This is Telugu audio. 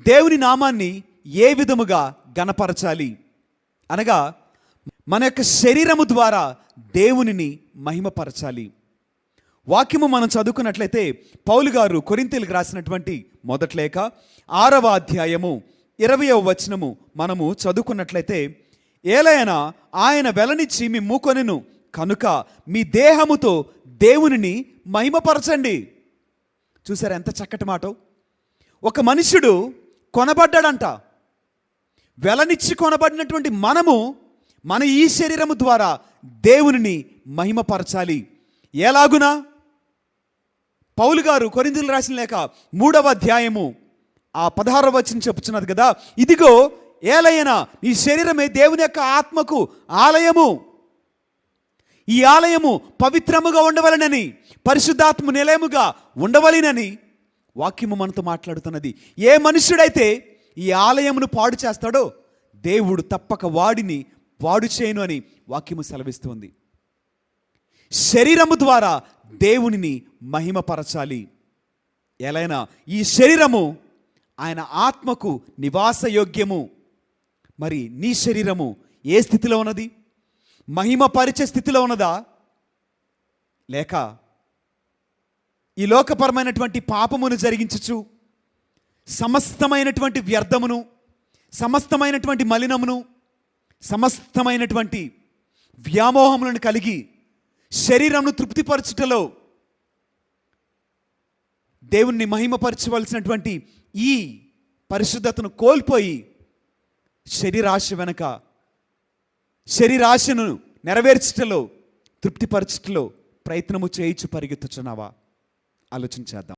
దేవుని నామాన్ని ఏ విధముగా గణపరచాలి అనగా మన యొక్క శరీరము ద్వారా దేవునిని మహిమపరచాలి. వాక్యము మనం చదువుకున్నట్లయితే పౌలు గారు కొరింథీయులకు రాసినటువంటి మొదటి లేఖ 6వ అధ్యాయము 20వ వచనము మనము చదువుకున్నట్లయితే, ఏలయనా ఆయన వెలనిచ్చి మీ మూకొనెను కనుక మీ దేహముతో దేవునిని మహిమపరచండి. చూసారా ఎంత చక్కటి మాట. ఒక మనుషుడు కొనబడ్డాడంట. వెలనిచ్చి కొనబడినటువంటి మనము మన ఈ శరీరము ద్వారా దేవునిని మహిమపరచాలి. ఎలాగునా? పౌలు గారు కొరింథీయులకు రాసిన లేఖ 3వ అధ్యాయము 16వ వచనం చెప్పుచున్నది కదా, ఇదిగో ఏలయనా ఈ శరీరమే దేవుని యొక్క ఆత్మకు ఆలయము, ఈ ఆలయము పవిత్రముగా ఉండవలెనని, పరిశుద్ధాత్మ నిలయముగా ఉండవలెనని వాక్యము మనతో మాట్లాడుతున్నది. ఏ మనుష్యుడైతే ఈ ఆలయమును పాడు చేస్తాడో దేవుడు తప్పక వాడిని పాడు చేయను అని వాక్యము సెలవిస్తుంది. శరీరము ద్వారా దేవునిని మహిమపరచాలి. ఎలైనా ఈ శరీరము ఆయన ఆత్మకు నివాసయోగ్యము. మరి నీ శరీరము ఏ స్థితిలో ఉన్నది? మహిమపరిచే స్థితిలో ఉన్నదా, లేక ఈ లోకపరమైనటువంటి పాపమును జరిగించుచు సమస్తమైనటువంటి వ్యర్థమును, సమస్తమైనటువంటి మలినమును, సమస్తమైనటువంటి వ్యామోహములను కలిగి శరీరమును తృప్తిపరచుటలో దేవుణ్ణి మహిమపరచవలసినటువంటి ఈ పరిశుద్ధతను కోల్పోయి శరీరాశ వెనక, శరీరాశను నెరవేర్చుటలో, తృప్తిపరచుటలో ప్రయత్నము చేయించు పరిగెత్తుచున్నావా? ఆలోచించేద్దాం.